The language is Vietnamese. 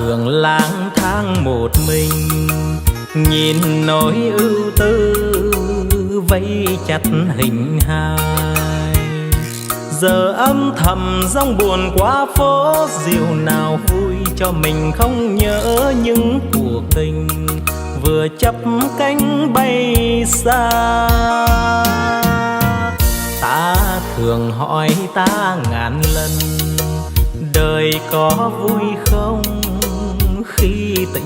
thường lang thang một mình, nhìn nỗi ưu tư vây chặt hình hài. Giờ âm thầm dòng buồn qua phố, dịu nào vui cho mình không nhớ những cuộc tình vừa chắp cánh bay xa. Ta thường hỏi ta ngàn lần, đời có vui không khi tình